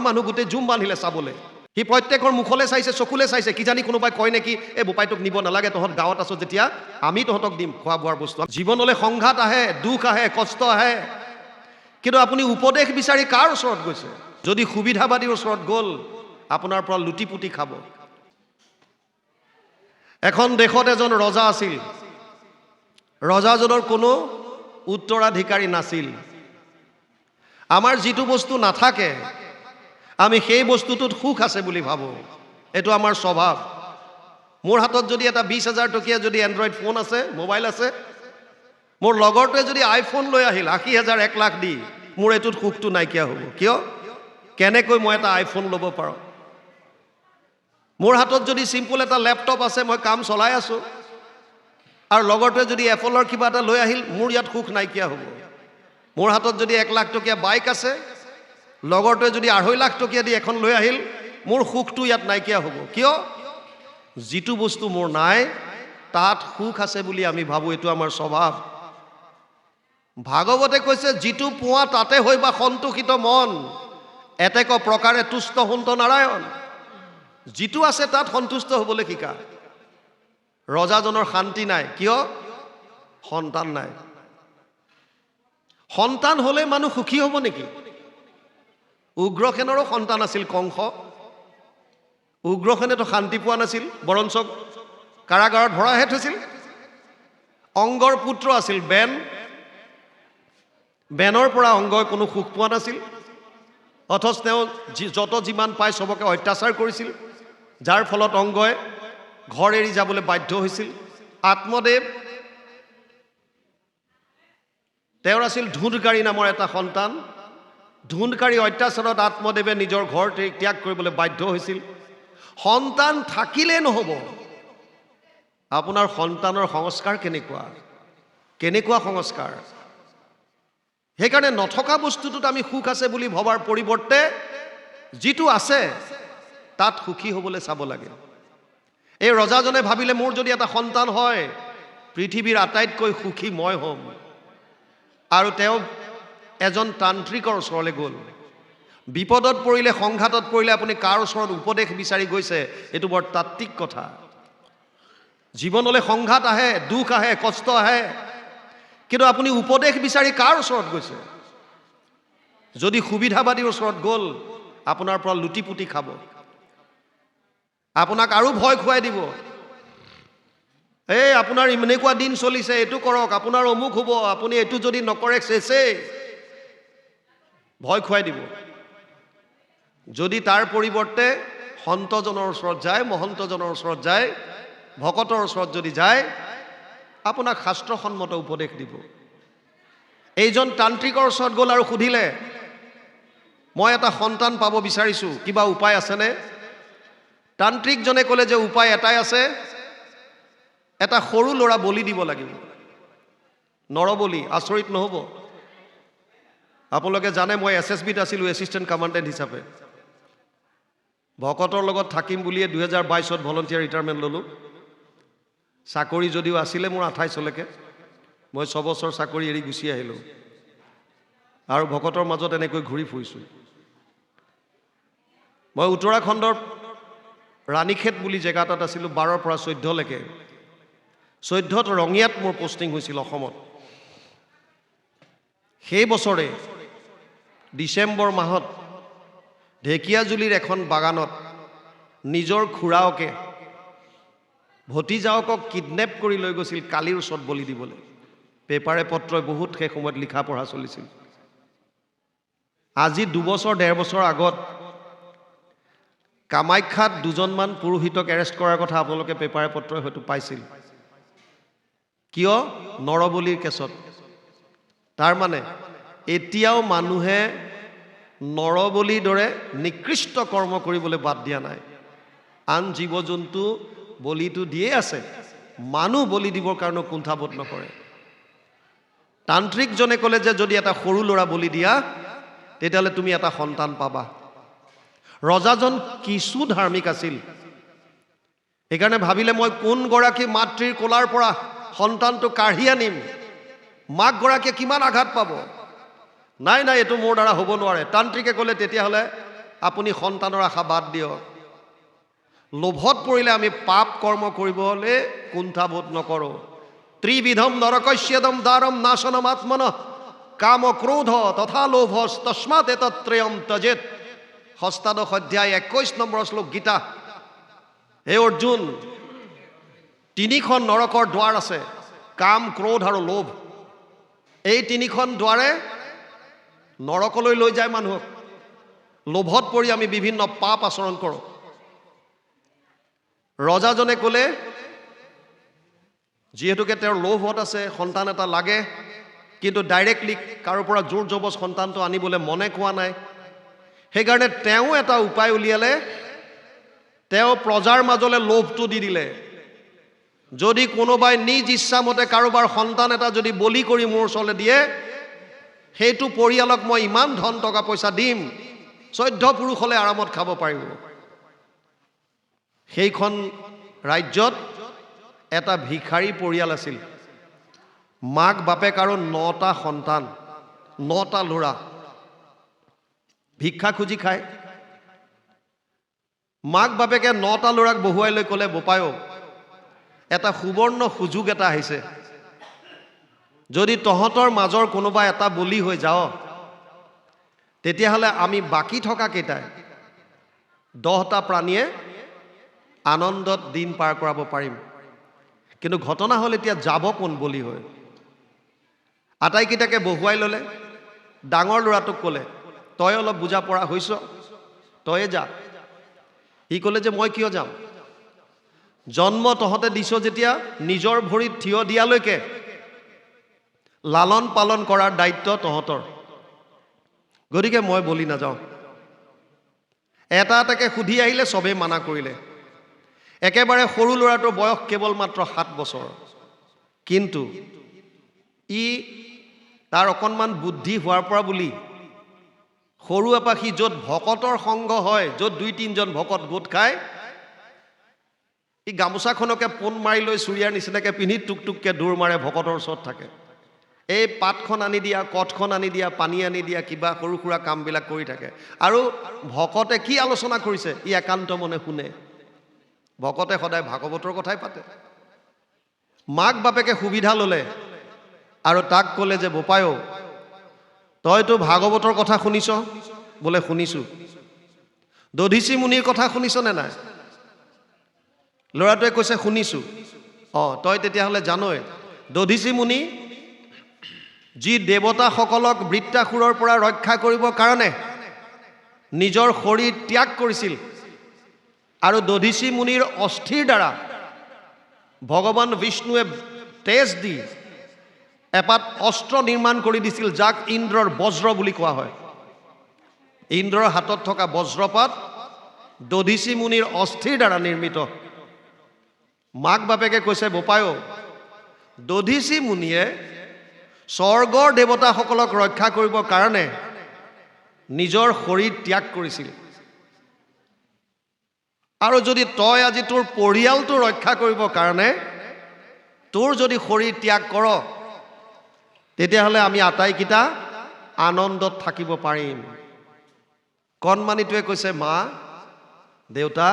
মানুহ গোটেই জুম বান্ধিলে চাবলৈ সি প্ৰত্যেকৰ মুখলৈ চাইছে চকুলে চাইছে কিজানি কোনোবাই কয় নেকি এই বোপাইটোক নিব নালাগে তহঁত গাঁৱত আছো যেতিয়া আমি তহঁতক দিম খোৱা বোৱাৰ বস্তু জীৱনলৈ সংঘাত আহে দুখ আহে কষ্ট আহে কিন্তু আপুনি উপদেশ বিচাৰি কাৰ ওচৰত গৈছে যদি সুবিধাবাদীৰ ওচৰত গ'ল আপোনাৰ পৰা লুটি পুটি খাব এখন দেশত এজন ৰজা আছিল ৰজাজনৰ কোনো উত্তৰাধিকাৰী নাছিল আমাৰ যিটো বস্তু নাথাকে আমি সেই বস্তুটোত সুখ আছে বুলি ভাবো এটো আমাৰ স্বভাৱ মোৰ হাতত যদি এটা ২০,০০০ টকীয়া যদি এন্ড্ৰইড ফোন আছে মোবাইল আছে মোৰ লগৰটোৱে যদি আইফোন লৈ আহিল ৮০,০০০ ১ লাখ দি মোৰ এটোত সুখটো নাইকিয়া হ'ব কিয় কেনেকৈ মই এটা আইফোন ল'ব পাৰো মোৰ হাতত যদি সিম্পল এটা ল্যাপটপ আছে মই কাম চলাই আছো আৰু লগৰটোৱে যদি এপলৰ কিবা এটা লৈ আহিল মোৰ ইয়াত সুখ নাইকিয়া হ'ব মোৰ হাতত যদি ১ লাখ টকীয়া বাইক আছে লগৰটোৱে যদি ২.৫ লাখ টকীয়া দি এখন লৈ আহিল মোৰ সুখটো ইয়াত নাইকিয়া হ'ব কিয় যিটো বস্তু মোৰ নাই তাত সুখ আছে বুলি আমি ভাবো এটো আমাৰ স্বভাৱ ভাগৱতে কৈছে যিটো পোৱা তাতে হইবা সন্তোষিত মন এতেক প্ৰকাৰে তুষ্ট হন্ত নাৰায়ণ যিটো আছে তাত সন্তুষ্ট হ'বলৈ শিকা ৰজাজনৰ শান্তি নাই কিয় সন্তান নাই সন্তান হলে মানুহ সুখী হ'ব নেকি উগ্ৰসেনৰো সন্তান আছিল কংস উগ্ৰসেনেতো শান্তি পোৱা নাছিল বৰঞ্চ কাৰাগাৰত ভৰাহে থৈছিল অংগৰ পুত্ৰ আছিল বেনৰ পৰা অংগই কোনো সুখ পোৱা নাছিল অথচ তেওঁ যত যিমান পায় সবকে অত্যাচাৰ কৰিছিল যাৰ ফলত অংগই ঘৰ এৰি যাবলৈ বাধ্য হৈছিল আত্মদেৱ তেওঁৰ আছিল ধুনকাৰী নামৰ এটা সন্তান ধুনকাৰী অত্যাচাৰত আত্মদেৱে নিজৰ ঘৰ ত্যাগ কৰিবলৈ বাধ্য হৈছিল সন্তান থাকিলে নহব আপোনাৰ সন্তানৰ সংস্কাৰ কেনেকুৱা সংস্কাৰ সেইকাৰণে নথকা বস্তুটোত আমি সুখ আছে বুলি ভবাৰ পৰিৱৰ্তে যিটো আছে তাত সুখী হ'বলৈ চাব লাগে এই ৰজাজনে ভাবিলে মোৰ যদি এটা সন্তান হয় পৃথিৱীৰ আটাইতকৈ সুখী মই হ'ম আৰু তেওঁ এজন তান্ত্ৰিকৰ ওচৰলৈ গ'ল বিপদত পৰিলে সংঘাতত পৰিলে আপুনি কাৰ ওচৰত উপদেশ বিচাৰি গৈছে এটো বৰ তাত্ত্বিক কথা জীৱনলৈ সংঘাত আহে দুখ আহে কষ্ট আহে কিন্তু আপুনি উপদেশ বিচাৰি কাৰ ওচৰত গৈছে যদি সুবিধাবাদীৰ ওচৰত গ'ল আপোনাৰ পৰা লুটি পুটি খাব আপোনাক আৰু ভয় খুৱাই দিব এই আপোনাৰ ইমানেকুৱা দিন চলিছে এটো কৰক আপোনাৰ অমুক হ'ব আপুনি এটো যদি নকৰে চেছে ভয় খুৱাই দিব যদি তাৰ পৰিৱৰ্তে সন্তজনৰ ওচৰত যায় মহন্তজনৰ ওচৰত যায় ভকতৰ ওচৰত যদি যায় আপোনাক শাস্ত্ৰসন্মত উপদেশ দিব এইজন তান্ত্ৰিকৰ ওচৰত গ'ল আৰু সুধিলে মই এটা সন্তান পাব বিচাৰিছো কিবা উপায় আছেনে তান্ত্ৰিকজনে ক'লে যে উপায় এটাই আছে এটা সৰু ল'ৰা বলি দিব লাগিব নৰবলি আচৰিত নহব আপোনালোকে জানে মই এছএছবিত আছিলো এছিষ্টেণ্ট কমাণ্ডেণ্ট হিচাপে ভকতৰ লগত থাকিম বুলিয়ে 2022ত ভলণ্টিয়াৰ ৰিটায়াৰমেণ্ট ল'লো চাকৰি যদিও আছিলে মোৰ 28 লৈকে মই 6 বছৰ চাকৰি এৰি গুচি আহিলো আৰু ভকতৰ মাজত এনেকৈ ঘূৰি ফুৰিছো মই উত্তৰাখণ্ডৰ ৰাণীখেত বুলি জেগা এটাত আছিলো 12ৰ পৰা 14 লৈকে 14ত ৰঙিয়াত মোৰ পোষ্টিং হৈছিল অসমত সেই বছৰে ডিসেম্বৰ মাহত ঢেকিয়াজুলিৰ এখন বাগানত নিজৰ খুৰাওকে ভতিজাওকক কিডনেপ কৰি লৈ গৈছিল কালিৰ ওচৰত বলি দিবলৈ পেপাৰে পত্ৰই বহুত সেই সময়ত লিখা পঢ়া চলিছিল আজি 2 বছৰ 1.5 বছৰ আগত কামাখ্যাত দুজনমান পুৰোহিতক এৰেষ্ট কৰাৰ কথা আপোনালোকে পেপাৰে পত্ৰই হয়তো পাইছিল কিয় নৰবলিৰ কেছত তাৰ মানে এতিয়াও মানুহে নৰবলিৰ দৰে নিকৃষ্ট কৰ্ম কৰিবলৈ বাদ দিয়া নাই আন জীৱ-জন্তু বলিটো দিয়ে আছে মানুহ বলি দিবৰ কাৰণে কুণ্ঠাবোধ নকৰে তান্ত্ৰিকজনে ক'লে যে যদি এটা সৰু ল'ৰা বলি দিয়া তেতিয়াহ'লে তুমি এটা সন্তান পাবা ৰজাজন কিছু ধাৰ্মিক আছিল সেইকাৰণে ভাবিলে মই কোন গৰাকী মাতৃৰ কোলাৰ পৰা সন্তানটো কাঢ়ি আনিম মাক গৰাকীয়ে কিমান আঘাত পাব নাই এটো মোৰ দ্বাৰা হ'ব নোৱাৰে তান্ত্ৰিকে ক'লে তেতিয়াহ'লে আপুনি সন্তানৰ আশা বাদ দিয়ক। লোভত পৰিলে আমি পাপ কৰ্ম কৰিবলৈ কুণ্ঠাবোধ নকৰোঁ। ত্ৰিবিধম নৰকস্যদম দ্বাৰম নাশনম আত্মনঃ কাম ক্ৰোধ তথা লোভ তস্মাৎ এতত্ৰয়ম ত্যজেৎ। ষষ্ঠাদশ অধ্যায় 21 নম্বৰ শ্লোক গীতা। হে অৰ্জুন, তিনিখন নৰকৰ দ্বাৰ আছে, কাম ক্ৰোধ আৰু লোভ। এই তিনিখন দ্বাৰে নৰকলৈ লৈ যায় মানুহক। লোভত পৰি আমি বিভিন্ন পাপ আচৰণ কৰোঁ। ৰজাজনে ক'লে, যিহেতুকে তেওঁৰ লোভত আছে, সন্তান এটা লাগে, কিন্তু ডাইৰেক্টলি কাৰো পৰা জোৰ জবজ সন্তানটো আনিবলৈ মনে কোৱা নাই। সেইকাৰণে তেওঁ এটা উপায় উলিয়ালে। তেওঁ প্ৰজাৰ মাজলৈ লোভটো দি দিলে। যদি কোনোবাই নিজ ইচ্ছামতে কাৰোবাৰ সন্তান এটা যদি বলি কৰি মোৰ ওচৰলৈ দিয়ে, সেইটো পৰিয়ালক মই ইমান ধন টকা পইচা দিম, 14 পুৰুষলৈ আৰামত খাব পাৰিব। সেইখন ৰাজ্যত এটা ভিখাৰী পৰিয়াল আছিল। মাক বাপেক আৰু 9টা সন্তান, 9টা ল'ৰা। ভিক্ষা খুজি খায়। মাক বাপেকে 9টা ল'ৰাক বহুৱাই লৈ ক'লে, বোপায়ো, এটা সুবৰ্ণ সুযোগ এটা আহিছে। যদি তহঁতৰ মাজৰ কোনোবা এটা বলি হৈ যাও, তেতিয়াহ'লে আমি বাকী থকা কেইটাই 10টা প্ৰাণীয়ে আনন্দত দিন পাৰ কৰাব পাৰিম। কিন্তু ঘটনা হ'ল এতিয়া যাব কোন বলি হৈ? আটাইকেইটাকে বহুৱাই ল'লে। ডাঙৰ ল'ৰাটোক ক'লে, তই অলপ বুজা পৰা হৈছ, তয়ে যা। সি ক'লে যে মই কিয় যাম? জন্ম তহঁতে দিছ যেতিয়া, নিজৰ ভৰিত থিয় দিয়ালৈকে লালন পালন কৰাৰ দায়িত্ব তহঁতৰ। গতিকে মই বলি নাযাওঁ। এটা এটাকে সুধি আহিলে, চবেই মানা কৰিলে। একেবাৰে সৰু ল'ৰাটোৰ বয়স কেৱল মাত্ৰ 7 বছৰ। কিন্তু তাৰ অকণমান বুদ্ধি হোৱাৰ পৰা বুলি সৰু এপা সি য'ত ভকতৰ সংগ হয়, য'ত 2-3জন ভকত গোট খায়, গামোচাখনকে পোন মাৰি লৈ চুৰিয়াৰ নিচিনাকৈ পিন্ধি টুকটুককৈ দৌৰ মাৰে, ভকতৰ ওচৰত থাকে। এই পাতখন আনি দিয়া, কঠখন আনি দিয়া, পানী আনি দিয়া, কিবা সৰু সুৰা কামবিলাক কৰি থাকে। আৰু ভকতে কি আলোচনা কৰিছে একান্ত মনে শুনে। ভকতে সদায় ভাগৱতৰ কথাই পাতে। মাক বাপেকে সুবিধা ল'লে আৰু তাক ক'লে যে, বোপায়ো, তইতো ভাগৱতৰ কথা শুনিছ? বোলে শুনিছোঁ। দধীচি মুনিৰ কথা শুনিছনে নাই? ল'ৰাটোৱে কৈছে শুনিছোঁ। তই তেতিয়াহ'লে জানই, দধীচি মুনি যি দেৱতাসকলক বৃত্তাসুৰৰ পৰা ৰক্ষা কৰিবৰ কাৰণে নিজৰ শৰীৰ ত্যাগ কৰিছিল, আৰু দধীচি মুনিৰ অস্থিৰ দ্বাৰা ভগৱান বিষ্ণুৱে তেজ দি এপাত অস্ত্ৰ নিৰ্মাণ কৰি দিছিল, যাক ইন্দ্ৰৰ বজ্ৰ বুলি কোৱা হয়। ইন্দ্ৰৰ হাতত থকা বজ্ৰপাত দধীচি মুনিৰ অস্থিৰ দ্বাৰা নিৰ্মিত। মাক বাপেকে কৈছে, বোপায়ো, দধীচি মুনিয়ে স্বৰ্গৰ দেৱতাসকলক ৰক্ষা কৰিবৰ কাৰণে নিজৰ শৰীৰ ত্যাগ কৰিছিল। আৰু যদি তই আজি তোৰ পৰিয়ালটো ৰক্ষা কৰিবৰ কাৰণে তোৰ যদি শৰীৰ ত্যাগ কৰ, তেতিয়াহ'লে আমি আটাইকেইটা আনন্দত থাকিব পাৰিম। কণমানিটোৱে কৈছে, মা দেউতা,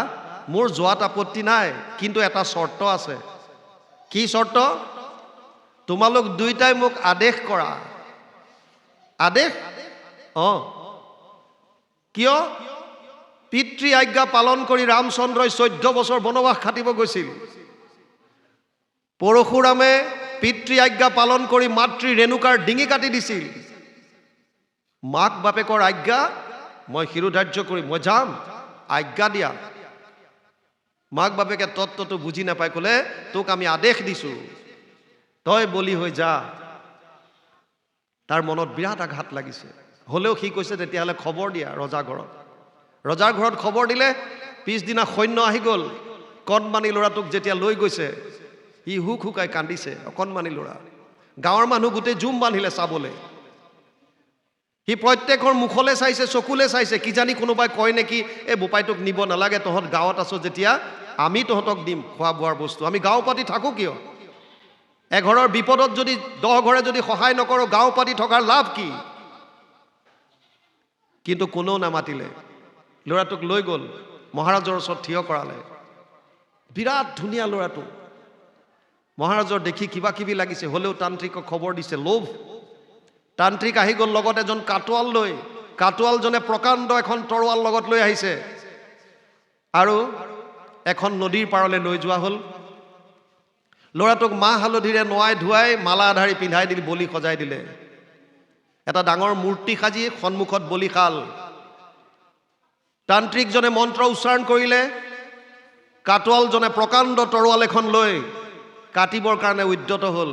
মোৰ যোৱাত আপত্তি নাই, কিন্তু এটা চৰ্ত আছে। কি চৰ্ত? তোমালোক দুইটাই মোক আদেশ কৰা। আদেশ? কিয়? পিতৃ আজ্ঞা পালন কৰি ৰামচন্দ্ৰই 14 বছৰ বনবাস খাটিব গৈছিল। পৰশুৰামে পিতৃ আজ্ঞা পালন কৰি মাতৃ ৰেণুকাৰ ডিঙি কাটি দিছিল। মাক বাপেকৰ আজ্ঞা মই শিৰোধাৰ্য কৰি মই যাম, আজ্ঞা দিয়া। মাক বাপেকে তত্ত্বটো বুজি নাপাই ক'লে, তোক আমি আদেশ দিছোঁ, তই বলি হৈ যা। তাৰ মনত বিৰাট আঘাত লাগিছে। হ'লেও সি কৈছে, তেতিয়াহ'লে খবৰ দিয়া ৰজা ঘৰত। ৰজাৰ ঘৰত খবৰ দিলে। পিছদিনা সৈন্য আহি গ'ল। কণমানি ল'ৰাটোক যেতিয়া লৈ গৈছে, সি হুক হুকাই কান্দিছে। অকণমানি ল'ৰা। গাঁৱৰ মানুহ গোটেই জুম বান্ধিলে চাবলৈ। সি প্ৰত্যেকৰ মুখলৈ চাইছে, চকুলৈ চাইছে, কিজানি কোনোবাই কয় নেকি, এই বোপাইটোক নিব নালাগে, তহঁত গাঁৱত আছ যেতিয়া আমি তহঁতক দিম খোৱা বোৱাৰ বস্তু, আমি গাঁও পাতি থাকোঁ কিয়? এঘৰৰ বিপদত যদি 10 ঘৰে যদি সহায় নকৰোঁ, গাঁও পাতি থকাৰ লাভ কি? কিন্তু কোনেও নামাতিলে। ল'ৰাটোক লৈ গ'ল, মহাৰাজৰ ওচৰত থিয় কৰালে। বিৰাট ধুনীয়া ল'ৰাটো। মহাৰাজৰ দেখি কিবা কিবি লাগিছে, হ'লেও তান্ত্ৰিকক খবৰ দিছে, লোভ। তান্ত্ৰিক আহি গ'ল লগত এজন কাটোৱাল লৈ। কাটোৱালজনে প্ৰকাণ্ড এখন তৰোৱাল লগত লৈ আহিছে আৰু এখন নদীৰ পাৰলৈ লৈ যোৱা হ'ল। ল'ৰাটোক মাহ হালধিৰে নোৱাই ধুৱাই মালা আধাৰি পিন্ধাই দিলে, বলি সজাই দিলে। এটা ডাঙৰ মূৰ্তি সাজি সন্মুখত বলি খাল। তান্ত্ৰিকজনে মন্ত্ৰ উচ্চাৰণ কৰিলে। কাটোৱালজনে প্ৰকাণ্ড তৰোৱাল এখন লৈ কাটিবৰ কাৰণে উদ্যত হ'ল।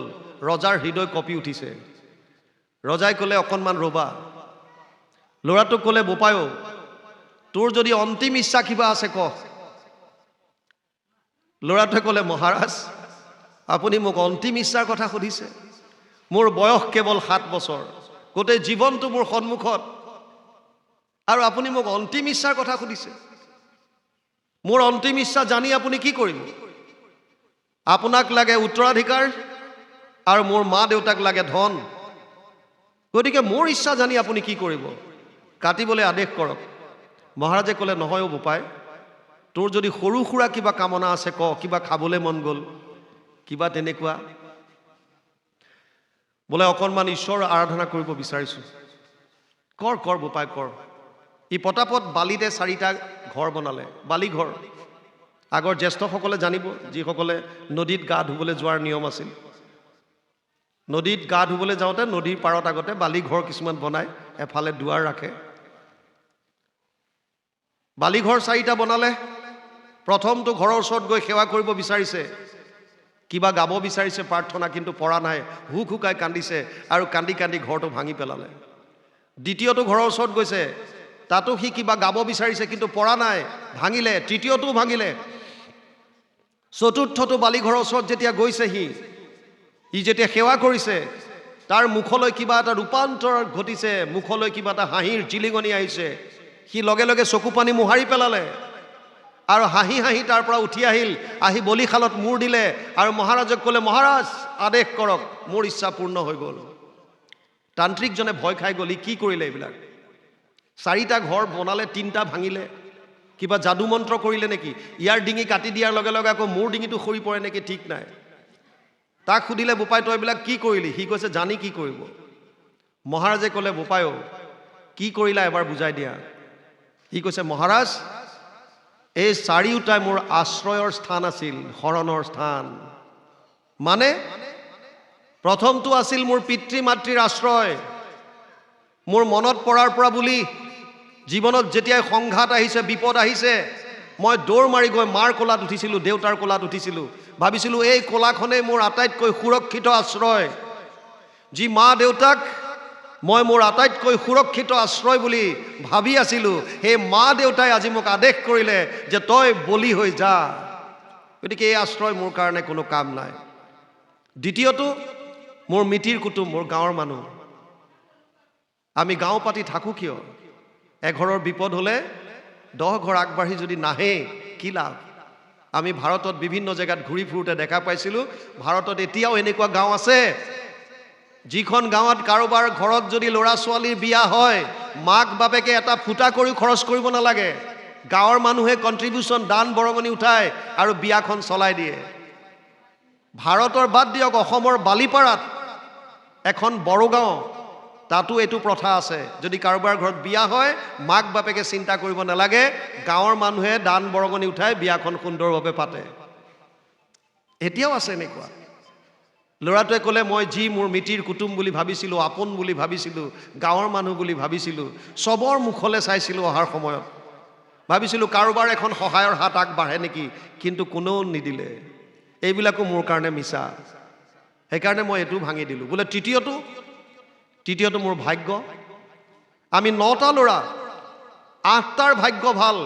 ৰজাৰ হৃদয় কঁপি উঠিছে। ৰজাই ক'লে, অকণমান ৰ'বা। ল'ৰাটোক ক'লে, বোপায়ো, তোৰ যদি অন্তিম ইচ্ছা কিবা আছে ক। ল'ৰাটোৱে ক'লে, মহাৰাজ, আপুনি মোক অন্তিম ইচ্ছাৰ কথা সুধিছে? মোৰ বয়স কেৱল 7 বছৰ, গোটেই জীৱনটো মোৰ সন্মুখত, আৰু আপুনি মোক অন্তিম ইচ্ছাৰ কথা সুধিছে? মোৰ অন্তিম ইচ্ছা জানি আপুনি কি কৰিব? আপোনাক লাগে উত্তৰাধিকাৰ আৰু মোৰ মা দেউতাক লাগে ধন। গতিকে মোৰ ইচ্ছা জানি আপুনি কি কৰিব? কাটিবলৈ আদেশ কৰক। মহাৰাজে ক'লে, নহয় বোপাই, তোৰ যদি সৰু সুৰা কিবা কামনা আছে ক, কিবা খাবলৈ মন গ'ল, কিবা তেনেকুৱা। বোলে অকণমান ঈশ্বৰ আৰাধনা কৰিব বিচাৰিছোঁ। কৰ কৰ বোপাই কৰ। ই পটাপট বালিতে 4টা ঘৰ বনালে, বালি ঘৰ। আগৰ জ্যেষ্ঠসকলে জানিব, যিসকলে নদীত গা ধুবলৈ যোৱাৰ নিয়ম আছিল। নদীত গা ধুবলৈ যাওঁতে নদীৰ পাৰত আগতে বালি ঘৰ কিছুমান বনাই, এফালে দুৱাৰ ৰাখে। বালি ঘৰ 4টা বনালে। প্ৰথমটো ঘৰৰ ওচৰত গৈ সেৱা কৰিব বিচাৰিছে, কিবা গাব বিচাৰিছে প্ৰাৰ্থনা, কিন্তু পৰা নাই। হুক হুকাই কান্দিছে আৰু কান্দি কান্দি ঘৰটো ভাঙি পেলালে। দ্বিতীয়টো ঘৰৰ ওচৰত গৈছে, তাতো সি কিবা গাব বিচাৰিছে, কিন্তু পৰা নাই, ভাঙিলে। তৃতীয়টোও ভাঙিলে। চতুৰ্থটো বালি ঘৰৰ ওচৰত যেতিয়া গৈছে, সি যেতিয়া সেৱা কৰিছে, তাৰ মুখলৈ কিবা এটা ৰূপান্তৰ ঘটিছে, মুখলৈ কিবা এটা হাঁহিৰ জিলিঙনি আহিছে। সি লগে লগে চকু পানী মোহাৰি পেলালে আৰু হাঁহি হাঁহি তাৰ পৰা উঠি আহিল, আহি বলিশালত মূৰ দিলে আৰু মহাৰাজক ক'লে, মহাৰাজ আদেশ কৰক, মোৰ ইচ্ছা পূৰ্ণ হৈ গ'ল। তান্ত্ৰিকজনে ভয় খাই গ'ল, কি কৰিলে এইবিলাক? 4টা ঘৰ বনালে, 3টা ভাঙিলে। কিবা যাদু মন্ত্ৰ কৰিলে নেকি? ইয়াৰ ডিঙি কাটি দিয়াৰ লগে লগে আকৌ মোৰ ডিঙিটো সৰি পৰে নেকি ঠিক নাই। তাক সুধিলে, বোপাই তই এইবিলাক কি কৰিলি? সি কৈছে, জানি কি কৰিব। মহাৰাজে ক'লে, বোপায়ো কি কৰিলা এবাৰ বুজাই দিয়া। সি কৈছে, মহাৰাজ, এই 4টাই মোৰ আশ্ৰয়ৰ স্থান আছিল, শৰণৰ স্থান। মানে প্ৰথমটো আছিল মোৰ পিতৃ মাতৃৰ আশ্ৰয়। মোৰ মনত পৰাৰ পৰা বুলি জীৱনত যেতিয়াই সংঘাত আহিছে, বিপদ আহিছে, মই দৌৰ মাৰি গৈ মাৰ কোলাত উঠিছিলোঁ, দেউতাৰ কোলাত উঠিছিলোঁ। ভাবিছিলোঁ এই কোলাখনেই মোৰ আটাইতকৈ সুৰক্ষিত আশ্ৰয়। যি মা দেউতাক মই মোৰ আটাইতকৈ সুৰক্ষিত আশ্ৰয় বুলি ভাবি আছিলোঁ, সেই মা দেউতাই আজি মোক আদেশ কৰিলে যে তই বলি হৈ যা। গতিকে এই আশ্ৰয় মোৰ কাৰণে কোনো কাম নাই। দ্বিতীয়টো মোৰ মিতিৰ কুটুম, মোৰ গাঁৱৰ মানুহ। আমি গাঁও পাতি থাকোঁ কিয়? এঘৰৰ বিপদ হ'লে 10 ঘৰ আগবাঢ়ি যদি নাহে কি লাভ? আমি ভাৰতত বিভিন্ন জেগাত ঘূৰি ফুৰোঁতে দেখা পাইছিলোঁ, ভাৰতত এতিয়াও এনেকুৱা গাঁও আছে, যিখন গাঁৱত কাৰোবাৰ ঘৰত যদি ল'ৰা ছোৱালীৰ বিয়া হয়, মাক বাপেকে এটা ফুটা কৰি খৰচ কৰিব নালাগে। গাঁৱৰ মানুহে কণ্ট্ৰিবিউশ্যন, দান বৰঙণি উঠায় আৰু বিয়াখন চলাই দিয়ে। ভাৰতৰ বাদ দিয়ক, অসমৰ বালিপাৰাত এখন বড়োগাঁও, তাতো এইটো প্ৰথা আছে। যদি কাৰোবাৰ ঘৰত বিয়া হয়, মাক বাপেকে চিন্তা কৰিব নালাগে, গাঁৱৰ মানুহে দান বৰঙণি উঠাই বিয়াখন সুন্দৰভাৱে পাতে। এতিয়াও আছে এনেকুৱা। ল'ৰাটোৱে ক'লে, মই যি মোৰ মিতিৰ কুটুম বুলি ভাবিছিলোঁ, আপোন বুলি ভাবিছিলোঁ, গাঁৱৰ মানুহ বুলি ভাবিছিলোঁ, চবৰ মুখলৈ চাইছিলোঁ অহাৰ সময়ত, ভাবিছিলোঁ কাৰোবাৰ এখন সহায়ৰ হাত আগবাঢ়ে নেকি, কিন্তু কোনেও নিদিলে। এইবিলাকো মোৰ কাৰণে মিছা। সেইকাৰণে মই এইটো ভাঙি দিলোঁ। বোলে তৃতীয়টো মোৰ ভাগ্য। আমি 9টা ল'ৰা, 8টাৰ ভাগ্য ভাল,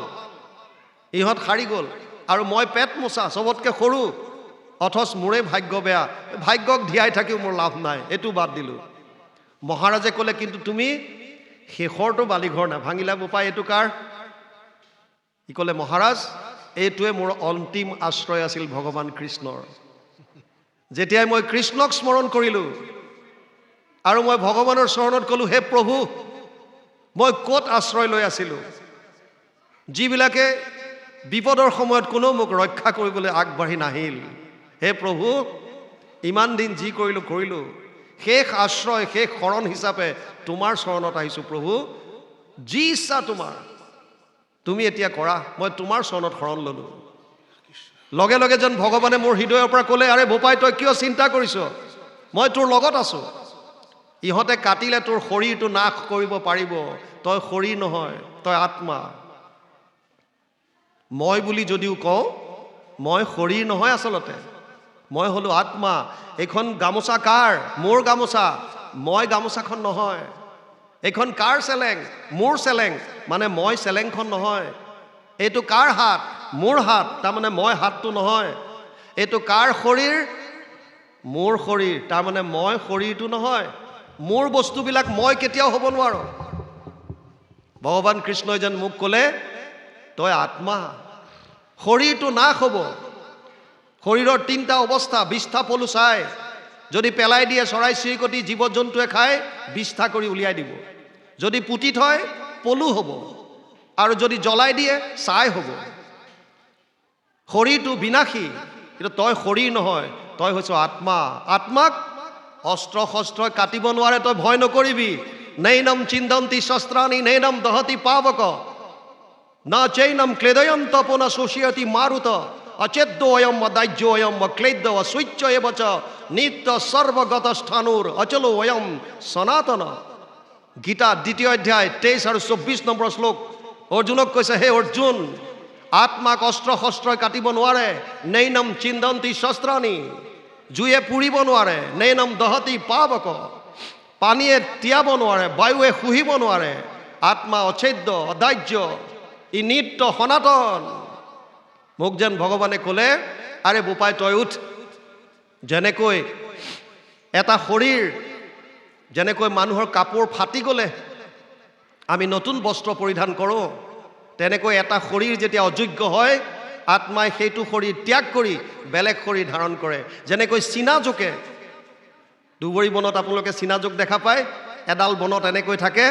ইহঁত সাৰি গ'ল, আৰু মই পেট মোচা, চবতকৈ সৰু, অথচ মোৰে ভাগ্য বেয়া। ভাগ্যক ধিয়াই থাকিও মোৰ লাভ নাই, এইটো বাদ দিলোঁ। মহাৰাজে ক'লে, কিন্তু তুমি শেষৰটো বালিঘৰ নাভাঙিলা বোপাই, এইটো কাৰ? সি ক'লে, মহাৰাজ, এইটোৱে মোৰ অন্তিম আশ্ৰয় আছিল ভগৱান কৃষ্ণৰ। যেতিয়াই মই কৃষ্ণক স্মৰণ কৰিলোঁ আৰু মই ভগৱানৰ চৰণত ক'লোঁ, হে প্ৰভু, মই ক'ত আশ্ৰয় লৈ আছিলোঁ? যিবিলাকে বিপদৰ সময়ত কোনো মোক ৰক্ষা কৰিবলৈ আগবাঢ়ি নাহিল। হে প্ৰভু, ইমান দিন যি কৰিলোঁ, শেষ আশ্ৰয়, শেষ শৰণ হিচাপে তোমাৰ চৰণত আহিছোঁ। প্ৰভু, যি ইচ্ছা তোমাৰ, তুমি এতিয়া কৰা, মই তোমাৰ চৰণত শৰণ ল'লোঁ। লগে লগে যেন ভগৱানে মোৰ হৃদয়ৰ পৰা ক'লে, আৰে বোপাই, তই কিয় চিন্তা কৰিছ? মই তোৰ লগত আছোঁ। ইহঁতে কাটিলে তোৰ শৰীৰটো নাশ কৰিব পাৰিব, তই শৰীৰ নহয়, তই আত্মা। মই বুলি যদিও কওঁ, মই শৰীৰ নহয়, আচলতে মই হ'লো আত্মা। এইখন গামোচা কাৰ? মোৰ গামোচা। মই গামোচাখন নহয়। এইখন কাৰ চেলেং? মোৰ চেলেং। মানে মই চেলেংখন নহয়। এইটো কাৰ হাত? মোৰ হাত। তাৰমানে মই হাতটো নহয়। এইটো কাৰ শৰীৰ? মোৰ শৰীৰ। তাৰমানে মই শৰীৰটো নহয়। মোৰ বস্তুবিলাক মই কেতিয়াও হ'ব নোৱাৰো। ভগৱান কৃষ্ণই যেন মোক ক'লে, তই আত্মা, শৰীৰটো নাশ হ'ব। শৰীৰৰ 3টা অৱস্থা, বিষ্ঠা পলু চাই। যদি পেলাই দিয়ে চৰাই চিৰিকটি জীৱ জন্তুৱে খাই বিষ্ঠা কৰি উলিয়াই দিব। যদি পুতি থয় পলু হ'ব, আৰু যদি জ্বলাই দিয়ে ছাই হ'ব। শৰীৰটো বিনাশী, কিন্তু তই শৰীৰ নহয়, তই হৈছ আত্মা। আত্মাক অস্ত্ৰ শস্ত্ৰই কাটিব নোৱাৰে, তই ভয় নকৰিবি। নৈনম চিন্দন্তি শস্ত্ৰাণি নৈনম দহতি পাৱক না চৈনম ক্লেদয়ম তপনা শোষয়তি মারুত অচেদ্যোয়ম অদাহ্যোয়ম অক্লেদ্য অসুচ্য এবচ নিত্য সর্বগত স্থানুর অচলো অয়ম সনাতন। গীতা 2য় অধ্যায় 23 আৰু 24 নম্বৰ শ্লোক। অৰ্জুনক কৈছে, হে অৰ্জুন, আত্মাক অস্ত্ৰ শস্ত্ৰই কাটিব নোৱাৰে। নৈনম চিন্দন্তি শস্ত্ৰাণি, জুয়ে পুৰিব নোৱাৰে। নৈনম দহতি পাৱক, পানীয়ে তিয়াব নোৱাৰে, বায়ুৱে শুহিব নোৱাৰে। আত্মা অচ্ছেদ্য, অদাহ্য, ই নিত্য সনাতন। মোক যেন ভগৱানে ক'লে, আৰে বোপাই, তই উঠ। যেনেকৈ এটা শৰীৰ, যেনেকৈ মানুহৰ কাপোৰ ফাটি গ'লে আমি নতুন বস্ত্ৰ পৰিধান কৰোঁ, তেনেকৈ এটা শৰীৰ যেতিয়া অযোগ্য হয়, আত্মাই সেইটো শৰীৰ ত্যাগ কৰি বেলেগ শৰীৰ ধাৰণ কৰে। যেনেকৈ চীনাজোকে, দুবৰি বনত আপোনালোকে চীনাজোক দেখা পায়, এডাল বনত এনেকৈ থাকে,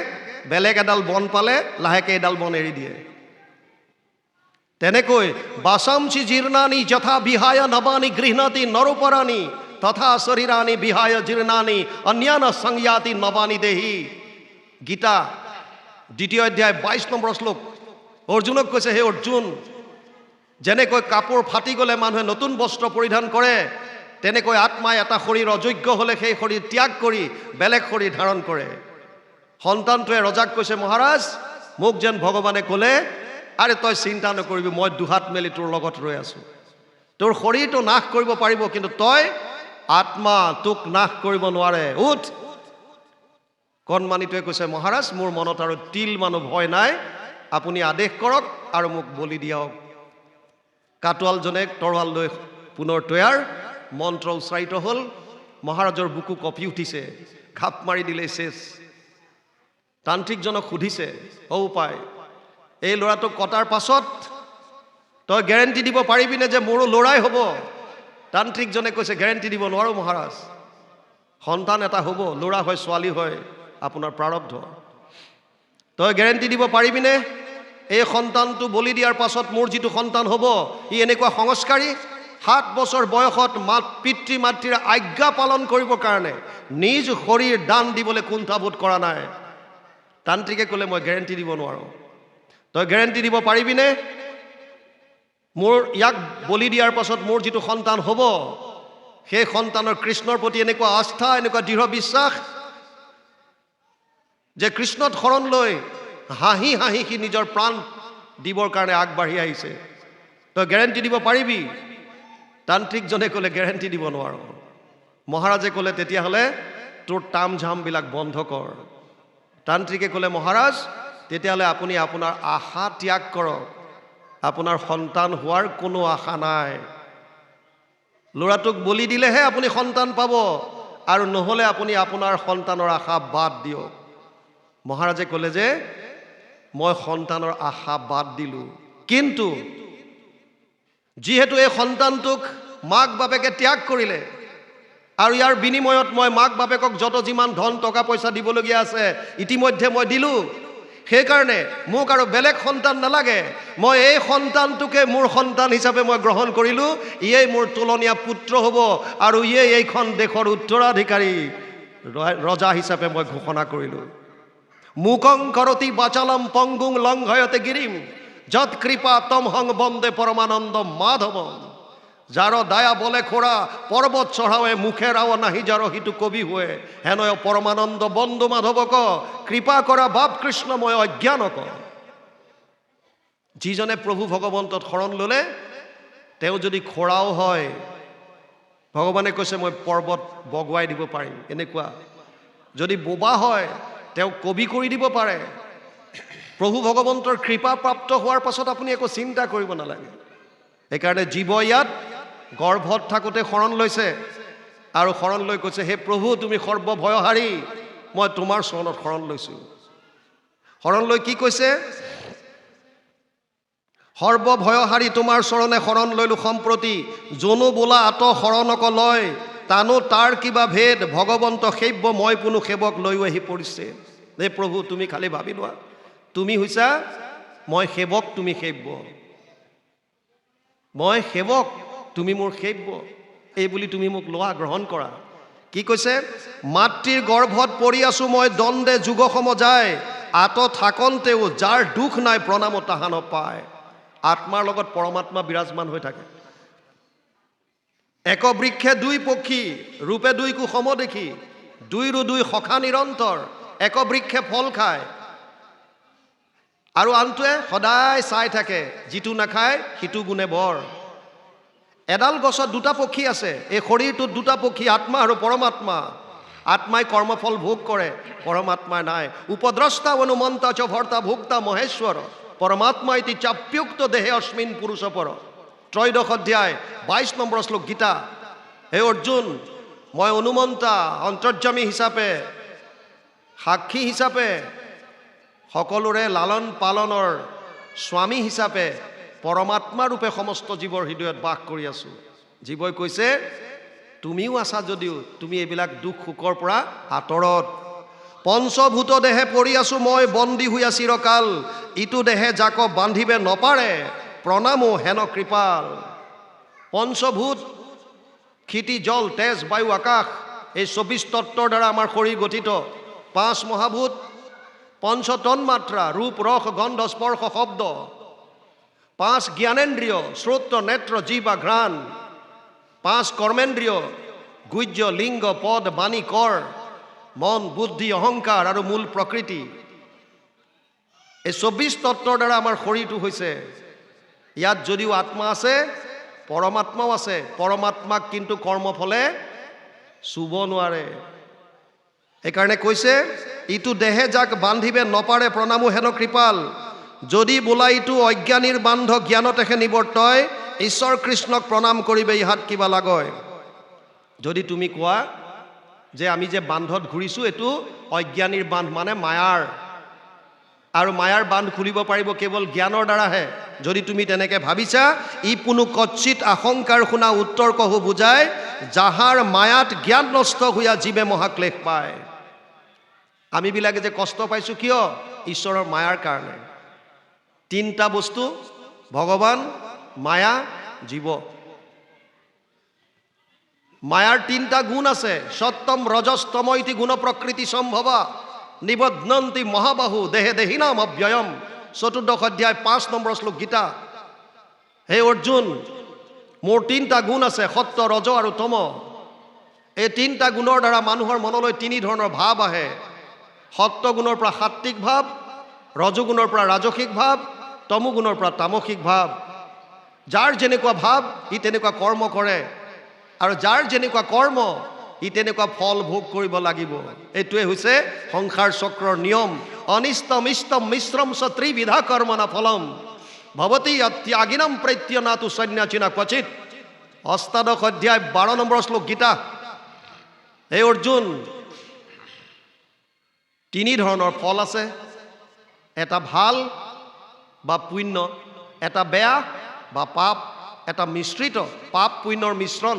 বেলেগ এডাল বন পালে লাহেকৈ এডাল বন এৰি দিয়ে। তেনেকৈ বাসাংসি জীৰ্ণানি যথা বিহায় নবানি গৃহণাতি নৰোপৰাণি তথা শৰীৰানি বিহায় জীৰ্ণানি অন্যান সংয়াতি নবানি দেহি। গীতা 2য় অধ্যায় 22 নম্বৰ শ্লোক। অৰ্জুনক কৈছে, হে অৰ্জুন, যেনেকৈ কাপোৰ ফাটি গ'লে মানুহে নতুন বস্ত্ৰ পৰিধান কৰে, তেনেকৈ আত্মাই এটা শৰীৰ অযোগ্য হ'লে সেই শৰীৰ ত্যাগ কৰি বেলেগ শৰীৰ ধাৰণ কৰে। সন্তানটোৱে ৰজাক কৈছে, মহাৰাজ, মোক যেন ভগৱানে ক'লে, আৰে তই চিন্তা নকৰিবি, মই দুহাত মেলি তোৰ লগত ৰৈ আছোঁ। তোৰ শৰীৰটো নাশ কৰিব পাৰিব, কিন্তু তই আত্মা, তোক নাশ কৰিব নোৱাৰে। উঠ। কণমানিটোৱে কৈছে, মহাৰাজ, মোৰ মনত আৰু তিল মানুহ ভয় নাই, আপুনি আদেশ কৰক আৰু মোক বলি দিয়ক। কাটোৱালজনে তৰোৱাল লৈ পুনৰ তৈয়াৰ, মন্ত্ৰ উচ্চাৰিত হ'ল। মহাৰাজৰ বুকু কঁপি উঠিছে, ঘাপ মাৰি দিলে শেষ। তান্ত্ৰিকজনক সুধিছে, ঔ পাই, এই ল'ৰাটোক কটাৰ পাছত তই গেৰেণ্টি দিব পাৰিবিনে যে মোৰো ল'ৰাই হ'ব? তান্ত্ৰিকজনে কৈছে, গেৰেণ্টি দিব নোৱাৰোঁ মহাৰাজ। সন্তান এটা হ'ব, ল'ৰা হয় ছোৱালী হয় আপোনাৰ প্ৰাৰব্ধ। তই গেৰেণ্টি দিব পাৰিবিনে এই সন্তানটো বলি দিয়াৰ পাছত মোৰ যিটো সন্তান হ'ব, ই এনেকুৱা সংস্কাৰী, 7 বছৰ বয়সত পিতৃ মাতৃৰ আজ্ঞা পালন কৰিবৰ কাৰণে নিজ শৰীৰ দান দিবলৈ কুণ্ঠাবোধ কৰা নাই? তান্ত্ৰিকে ক'লে, মই গেৰেণ্টি দিব নোৱাৰোঁ। তই গেৰেণ্টি দিব পাৰিবিনে মোৰ ইয়াক বলি দিয়াৰ পাছত মোৰ যিটো সন্তান হ'ব, সেই সন্তানৰ কৃষ্ণৰ প্ৰতি এনেকুৱা আস্থা, এনেকুৱা দৃঢ় বিশ্বাস যে কৃষ্ণত শৰণ লৈ হাঁহি হাঁহি সি নিজৰ প্ৰাণ দিবৰ কাৰণে আগবাঢ়ি আহিছে? তই গেৰেণ্টি দিব পাৰিবি? তান্ত্ৰিকজনে ক'লে, গেৰেণ্টি দিব নোৱাৰোঁ। মহাৰাজে ক'লে, তেতিয়াহ'লে তোৰ তাম ঝামবিলাক বন্ধ কৰ। তান্ত্ৰিকে ক'লে, মহাৰাজ, তেতিয়াহ'লে আপুনি আপোনাৰ আশা ত্যাগ কৰক। আপোনাৰ সন্তান হোৱাৰ কোনো আশা নাই। ল'ৰাটোক বলি দিলেহে আপুনি সন্তান পাব, আৰু নহ'লে আপুনি আপোনাৰ সন্তানৰ আশা বাদ দিয়ক। মহাৰাজে ক'লে যে, মই সন্তানৰ আশা বাদ দিলোঁ, কিন্তু যিহেতু এই সন্তানটোক মাক বাপেকে ত্যাগ কৰিলে, আৰু ইয়াৰ বিনিময়ত মই মাক বাপেকক যিমান ধন টকা পইচা দিবলগীয়া আছে ইতিমধ্যে মই দিলোঁ, সেইকাৰণে মোক আৰু বেলেগ সন্তান নালাগে, মই এই সন্তানটোকে মোৰ সন্তান হিচাপে মই গ্ৰহণ কৰিলোঁ। ইয়েই মোৰ তুলনীয়া পুত্ৰ হ'ব আৰু ইয়েই এইখন দেশৰ উত্তৰাধিকাৰী ৰজা হিচাপে মই ঘোষণা কৰিলোঁ। মুকং কৰতি বাচালম পংগুং লংঘয়তে গিৰিম যৎ কৃপা তমহং বন্দে পৰমানন্দ মাধৱম। যাৰ দায়া বলে খোৰা পৰ্বত চঢ়াৱে মুখে ৰাও নাহি যাৰ সিটো কবি হুৱে হেনয় পৰমানন্দ বন্ধু মাধৱক কৃপা কৰা বাপ কৃষ্ণ মই অজ্ঞানক। যিজনে প্ৰভু ভগৱন্তত শৰণ ল'লে তেওঁ যদি খোৰাও হয়, ভগৱানে কৈছে মই পৰ্বত বগোৱাই দিব পাৰিম এনেকুৱা। যদি বোবা হয় তেওঁ কবি কৰি দিব পাৰে। প্ৰভু ভগৱন্তৰ কৃপা প্ৰাপ্ত হোৱাৰ পাছত আপুনি একো চিন্তা কৰিব নালাগে। সেইকাৰণে জীৱ ইয়াত গৰ্ভত থাকোঁতে শৰণ লৈছে আৰু শৰণ লৈ কৈছে, হে প্ৰভু তুমি সৰ্বভয়হাৰী, মই তোমাৰ চৰণত শৰণ লৈছোঁ। শৰণ লৈ কি কৈছে? সৰ্বভয়হাৰী তোমাৰ চৰণে শৰণ লৈলো সম্প্ৰতি, জনো বোলা আত শৰণক লয়, তানো তাৰ কিবা ভেদ, ভগৱন্ত সেব্য মই পুনু সেৱক লৈও আহি পৰিছে। হে প্ৰভু তুমি খালি ভাবি লোৱা, তুমি হৈছা মই সেৱক, তুমি সেব্য। মই সেৱক, তুমি মোৰ সেব্য, এই বুলি তুমি মোক লোৱা, গ্ৰহণ কৰা। কি কৈছে? মাতৃৰ গৰ্ভত পৰি আছো মই দণ্ডে যুগসম যায়, আত থাকন্তেও যাৰ দুখ নাই প্ৰণাম তাহান পায়। আত্মাৰ লগত পৰমাত্মা বিৰাজমান হৈ থাকে। এক বৃক্ষে দুই পক্ষী, ৰূপে দুই কুসম দেখি, দুইৰো দুই সখা নিৰন্তৰ, এক বৃক্ষে ফল খায় আৰু আনটোৱে সদায় চাই থাকে, যিটো নাখায় সিটো গুণে বৰ। এডাল গছত দুটা পক্ষী আছে, এই শৰীৰটোত দুটা পক্ষী, আত্মা আৰু পৰমাত্মা। আত্মাই কৰ্মফল ভোগ কৰে, পৰমাত্মাই নাই। উপদ্ৰষ্টা অনুমন্তা চ ভৰ্তা ভোক্তা মহেশ্বৰ, পৰমাত্মা ইতি চাপ্যুক্ত দেহে অস্মিন পুৰুষ পৰ। ত্ৰয়োদশ অধ্যায় 22 নম্বৰ শ্লোক গীতা। হে অৰ্জুন, মই অনুমন্তা অন্তৰ্যামী হিচাপে, সাক্ষী হিচাপে, সকলোৰে লালন পালনৰ স্বামী হিচাপে পৰমাত্মা ৰূপে সমস্ত জীৱৰ হৃদয়ত বাস কৰি আছো। জীৱই কৈছে তুমিও আছা যদিও তুমি এইবিলাক দুখ সুখৰ পৰা আঁতৰত। পঞ্চভূত দেহে পৰি আছো মই বন্দী হৈ চিৰকাল, ইটো দেহে যাক বান্ধিবে নপাৰে প্ৰণামো হেন কৃপাল। পঞ্চভূত, ক্ষিতি জল তেজ বায়ু আকাশ, এই 24 তত্ত্বৰ দ্বাৰা আমাৰ শৰীৰ গঠিত। 5 মহাভূত, পঞ্চ তন্মাত্ৰা ৰূপ ৰস গন্ধ স্পৰ্শ শব্দ, 5 জ্ঞানেন্দ্ৰিয় শ্ৰোত্ৰ নেত্ৰ জিহ্বা ঘ্ৰাণ, 5 কৰ্মেন্দ্ৰিয় গুহ্য লিংগ পদ বাণী কৰ, মন বুদ্ধি অহংকাৰ আৰু মূল প্ৰকৃতি। এই 24 তত্ত্বৰ দ্বাৰা আমাৰ শৰীৰটো হৈছে। ইয়াত যদিও আত্মা আছে পৰমাত্মাও আছে, পৰমাত্মাক কিন্তু কৰ্মফলে চুব নোৱাৰে। সেইকাৰণে কৈছে ইটো দেহে যাক বান্ধিবে নপাৰে প্ৰণামো হেন কৃপাল, যদি বোলা ইটো অজ্ঞানীৰ বান্ধ জ্ঞানতেহে নিবৰ্তয়, ঈশ্বৰ কৃষ্ণক প্ৰণাম কৰিবে ইহাত কিবা লাগয়। যদি তুমি কোৱা যে আমি যে বান্ধত ঘূৰিছোঁ এইটো অজ্ঞানীৰ বান্ধ, মানে মায়াৰ, আৰু মায়াৰ বান্ধ খুলিব পাৰিব কেৱল জ্ঞানৰ দ্বাৰাহে, যদি তুমি তেনেকে ভাবিছা, ই পুনু কচ্চিত আশংকাৰ শুনা উত্তৰ কহু বুজাই, যাহাৰ মায়াত জ্ঞান নষ্ট হোৱা জীৱে মহাক্লেশ পায়। আমিবিলাকে যে কষ্ট পাইছোঁ কিয়? ঈশ্বৰৰ মায়াৰ কাৰণে। 3টা বস্তু, ভগৱান, মায়া, জীৱ। মায়াৰ 3টা গুণ আছে, সত্যম ৰজস্তম ইতি গুণ প্ৰকৃতি সম্ভৱা, নিবধ্নন্তি মহাবাহু দেহে দেহিনাম অব্যয়ম। 14 অধ্যায় 5 নম্বৰ শ্লোক গীতা। হে অৰ্জুন, মোৰ 3টা গুণ আছে, সত্য ৰজ আৰু তম। এই 3টা গুণৰ দ্বাৰা মানুহৰ মনলৈ 3 ধৰণৰ ভাৱ আহে। সত্য গুণৰ পৰা সাত্বিক ভাৱ, ৰজগুণৰ পৰা ৰাজসিক ভাৱ, তমগুণৰ পৰা তামসিক ভাৱ। যাৰ যেনেকুৱা ভাৱ ই তেনেকুৱা কৰ্ম কৰে, আৰু যাৰ যেনেকুৱা কৰ্ম ই তেনেকুৱা ফল ভোগ কৰিব লাগিব। এইটোৱে হৈছে সংসাৰ চক্ৰৰ নিয়ম। অনিষ্টম ইষ্টম মিশ্ৰম চ ত্ৰিবিধা কৰ্মনা ফলম ভৱতি ত্যাগিনম প্ৰত্য নাতু সন্ন্যাসিনা ক্বচিত। 18 অধ্যায় 12 নম্বৰ শ্লোক গীতা। হে অৰ্জুন, 3 ধৰণৰ ফল আছে, এটা ভাল বা পুণ্য, এটা বেয়া বা পাপ, এটা মিশ্ৰিত পাপ পুণ্যৰ মিশ্ৰণ।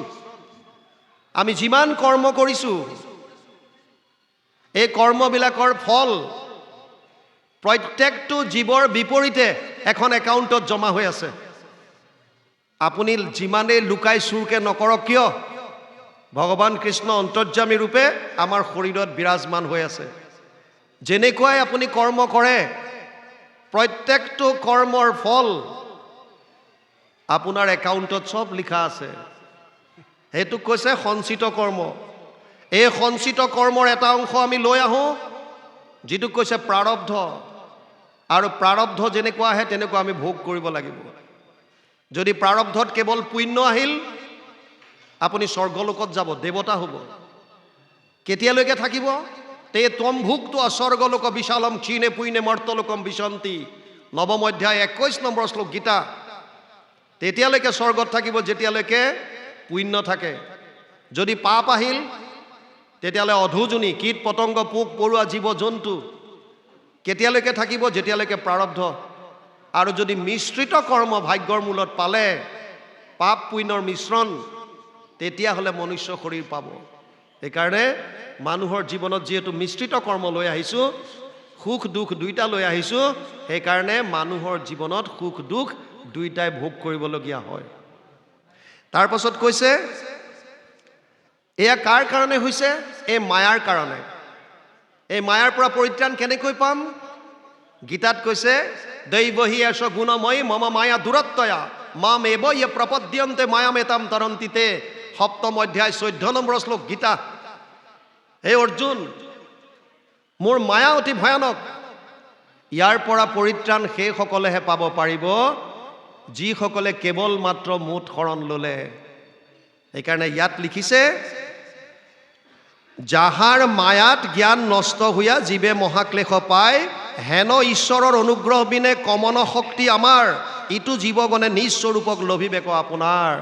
আমি যিমান কৰ্ম কৰিছোঁ এই কৰ্মবিলাকৰ ফল প্ৰত্যেকটো জীৱৰ বিপৰীতে এখন একাউণ্টত জমা হৈ আছে। আপুনি যিমানেই লুকাই চুৰকে নকৰক কিয়, ভগৱান কৃষ্ণ অন্তৰ্যামী ৰূপে আমাৰ শৰীৰত বিৰাজমান হৈ আছে। যেনেকুৱাই আপুনি কৰ্ম কৰে, প্ৰত্যেকটো কৰ্মৰ ফল আপোনাৰ একাউণ্টত চব লিখা আছে। সেইটোক কৈছে সঞ্চিত কৰ্ম। এই সঞ্চিত কৰ্মৰ এটা অংশ আমি লৈ আহোঁ, যিটোক কৈছে প্ৰাৰব্ধ। আৰু প্ৰাৰব্ধ যেনেকুৱা আহে তেনেকুৱা আমি ভোগ কৰিব লাগিব। যদি প্ৰাৰব্ধত কেৱল পুণ্য আহিল, আপুনি স্বৰ্গলোকত যাব, দেৱতা হ'ব। কেতিয়ালৈকে থাকিব? তে ত্বম ভুক্তো স্বৰ্গলোক বিশালম ক্ষীণে পুণ্যে মৰ্তলোকম বিশন্তি, নৱম অধ্যায় 21 নম্বৰ শ্লোক গীতা। তেতিয়ালৈকে স্বৰ্গত থাকিব যেতিয়ালৈকে পুণ্য থাকে। যদি পাপ আহিল, তেতিয়াহ'লে অধোজনী, কীট পতংগ, পোক পৰুৱা, জীৱ জন্তু কেতিয়ালৈকে থাকিব? যেতিয়ালৈকে প্ৰাৰব্ধ। আৰু যদি মিশ্ৰিত কৰ্ম ভাগ্যৰ মূলত পালে, পাপ পুণ্যৰ মিশ্ৰণ, তেতিয়াহ'লে মনুষ্য শৰীৰ পাব। সেইকাৰণে মানুহৰ জীৱনত যিহেতু মিশ্ৰিত কৰ্ম লৈ আহিছোঁ, সুখ দুখ দুইটা লৈ আহিছোঁ, সেইকাৰণে মানুহৰ জীৱনত সুখ দুখ দুইটাই ভোগ কৰিবলগীয়া হয়। তাৰ পাছত কৈছে, এয়া কাৰ কাৰণে হৈছে? এই মায়াৰ কাৰণে। এই মায়াৰ পৰা পৰিত্ৰাণ কেনেকৈ পাম? গীতাত কৈছে, দৈবহী এষ গুণময়ী মম মায়া দূৰত্বয়া মাম এব ইয়ে প্ৰপদ্যন্তে মায়ামেতাম তৰন্তিতে। সপ্তম অধ্যায় 14 নম্বৰ শ্লোক গীতা। হে অৰ্জুন, মোৰ মায়া অতি ভয়ানক। ইয়াৰ পৰা পৰিত্ৰাণ সেইসকলেহে পাব পাৰিব যিসকলে কেৱল মাত্ৰ মুঠ শৰণ ল'লে। সেইকাৰণে ইয়াত লিখিছে, যাহাৰ মায়াত জ্ঞান নষ্ট হোৱা জীৱে মহাক্লেশ পায়, হেন ঈশ্বৰৰ অনুগ্ৰহ বিনে কমন শক্তি আমাৰ, ইটো জীৱগণে নিজ স্বৰূপক লভিবেক আপোনাৰ।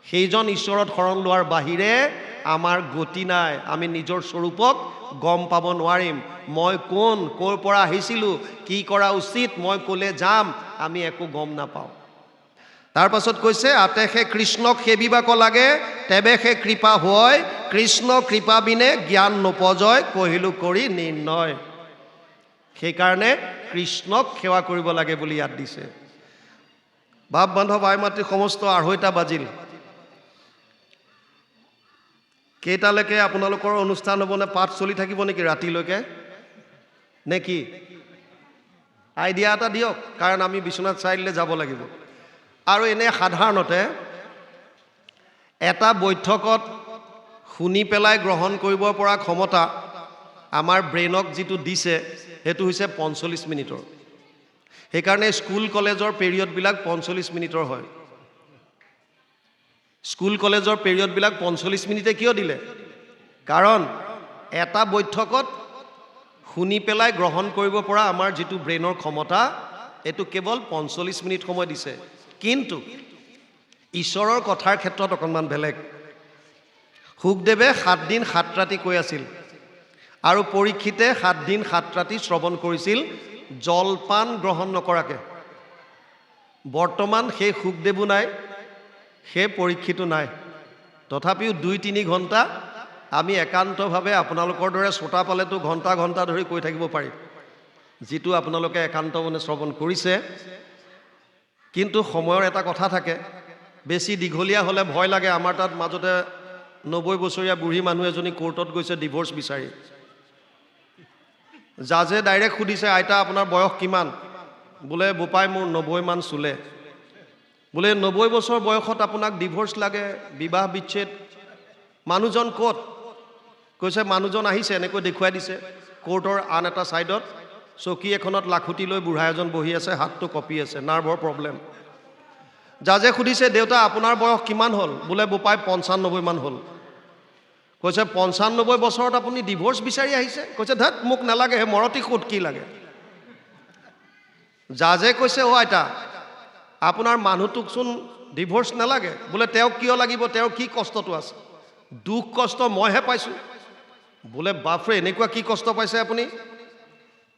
সেইজন ঈশ্বৰত শৰণ লোৱাৰ বাহিৰে আমাৰ গতি নাই। আমি নিজৰ স্বৰূপক গম পাব নোৱাৰিম। মই কোন, ক'ৰ পৰা আহিছিলোঁ, কি কৰা উচিত, মই ক'লে যাম, আমি একো গম নাপাওঁ। তাৰ পাছত কৈছে, আতেষে কৃষ্ণক সেবিবাক লাগে, তেবে সে কৃপা হয়, কৃষ্ণ কৃপা বিনে জ্ঞান নপজয়, কহিলো কৰি নিৰ্ণয়। সেইকাৰণে কৃষ্ণক সেৱা কৰিব লাগে বুলি ইয়াত দিছে। বাপ বান্ধৱ আই মাতৃ সমস্ত 2:30 বাজিল। কেইটালৈকে আপোনালোকৰ অনুষ্ঠান হ'ব? নে পাঠ চলি থাকিব নেকি ৰাতিলৈকে, নে কি? আইডিয়া এটা দিয়ক, কাৰণ আমি বিশ্বনাথ চাৰিআলিলৈ যাব লাগিব। আৰু এনে সাধাৰণতে এটা বৈঠকত শুনি পেলাই গ্ৰহণ কৰিব পৰা ক্ষমতা আমাৰ ব্ৰেইনক যিটো দিছে, সেইটো হৈছে 45 মিনিটৰ। সেইকাৰণে স্কুল কলেজৰ পিৰিয়ডবিলাক 45 মিনিটৰ হয়। স্কুল কলেজৰ পিৰিয়ডবিলাক 45 মিনিটে কিয় দিলে? কাৰণ এটা বৈঠকত শুনি পেলাই গ্ৰহণ কৰিব পৰা আমাৰ যিটো ব্ৰেইনৰ ক্ষমতা, এইটো কেৱল 45 মিনিট সময় দিছে। কিন্তু ঈশ্বৰৰ কথাৰ ক্ষেত্ৰত অকণমান বেলেগ। শুকদেৱে 7 দিন 7 ৰাতি কৈ আছিল, আৰু পৰীক্ষিতে 7 দিন 7 ৰাতি শ্ৰৱণ কৰিছিল জলপান গ্ৰহণ নকৰাকে। বৰ্তমান সেই শুকদেৱো নাই, সেই পৰীক্ষিতো নাই। তথাপিও 2-3 ঘণ্টা আমি একান্তভাৱে আপোনালোকৰ দৰে শ্ৰোতা পালেতো ঘণ্টা ঘণ্টা ধৰি কৈ থাকিব পাৰিম, যিটো আপোনালোকে একান্ত মনে শ্ৰৱণ কৰিছে। কিন্তু সময়ৰ এটা কথা থাকে, বেছি দীঘলীয়া হ'লে ভয় লাগে। আমাৰ তাত মাজতে 90 বছৰীয়া বুঢ়ী মানুহ এজনী কোৰ্টত গৈছে ডিভোৰ্চ বিচাৰি। জাজে ডাইৰেক্ট সুধিছে, আইতা আপোনাৰ বয়স কিমান? বোলে বোপাই মোৰ 90 মান চুলে। বোলে 90 বছৰ বয়সত আপোনাক ডিভোৰ্চ লাগে, বিবাহ বিচ্ছেদ? মানুহজন ক'ত? কৈছে মানুহজন আহিছে, এনেকৈ দেখুৱাই দিছে কোৰ্টৰ আন এটা ছাইডত। চকী এখনত লাখুটি লৈ বুঢ়া এজন বহি আছে, হাতটো কঁপি আছে, নাৰ্ভৰ প্ৰব্লেম। জাজে সুধিছে, দেউতা আপোনাৰ বয়স কিমান হ'ল? বোলে বোপাই 95 মান হ'ল। কৈছে 95 বছৰত আপুনি ডিভোৰ্চ বিচাৰি আহিছে? কৈছে ধেত মোক নালাগে, হে মৰতি সুত কি লাগে? জাজে কৈছে, অ' আইতা আপোনাৰ মানুহটোকচোন ডিভোৰ্চ নালাগে। বোলে তেওঁক কিয় লাগিব? তেওঁৰ কি কষ্টটো আছে? দুখ কষ্ট মইহে পাইছোঁ। বোলে বাপৰে, এনেকুৱা কি কষ্ট পাইছে আপুনি?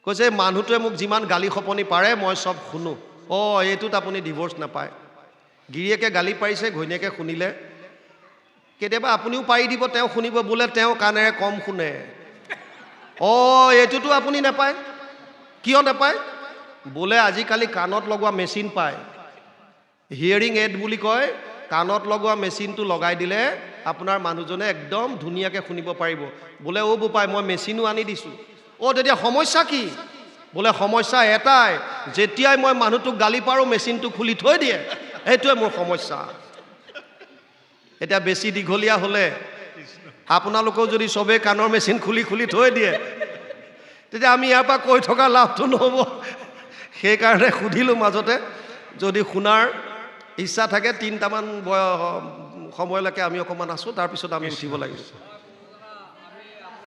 কৈছে মানুহটোৱে মোক যিমান গালি খপনি পাৰে মই চব শুনো। অ' এইটোত আপুনি ডিভোৰ্চ নাপায়। গিৰিয়েকে গালি পাৰিছে, ঘৈণীয়েকে শুনিলে। কেতিয়াবা আপুনিও পাৰি দিব, তেওঁ শুনিব। বোলে তেওঁ কাণেৰে কম শুনে। অ' এইটোতো আপুনি নাপায়। কিয় নাপায়? বোলে আজিকালি কাণত লগোৱা মেচিন পায়, হিয়াৰিং এড বুলি কয়, কাণত লগোৱা মেচিনটো লগাই দিলে আপোনাৰ মানুহজনে একদম ধুনীয়াকৈ শুনিব পাৰিব। বোলে অ' বোপাই মই মেচিনো আনি দিছোঁ। অ' তেতিয়া সমস্যা কি? বোলে সমস্যা এটাই, যেতিয়াই মই মানুহটোক গালি পাৰোঁ মেচিনটো খুলি থৈ দিয়ে, সেইটোৱে মোৰ সমস্যা। এতিয়া বেছি দীঘলীয়া হ'লে আপোনালোকেও যদি চবেই কাণৰ মেচিন খুলি খুলি থৈ দিয়ে, তেতিয়া আমি ইয়াৰ পৰা কৈ থকা লাভটো নহ'ব। সেইকাৰণে সুধিলোঁ মাজতে, যদি শুনাৰ ইচ্ছা থাকে 3টামান সময়লৈকে আমি অকণমান আছোঁ, তাৰপিছত আমি উঠিব লাগিব।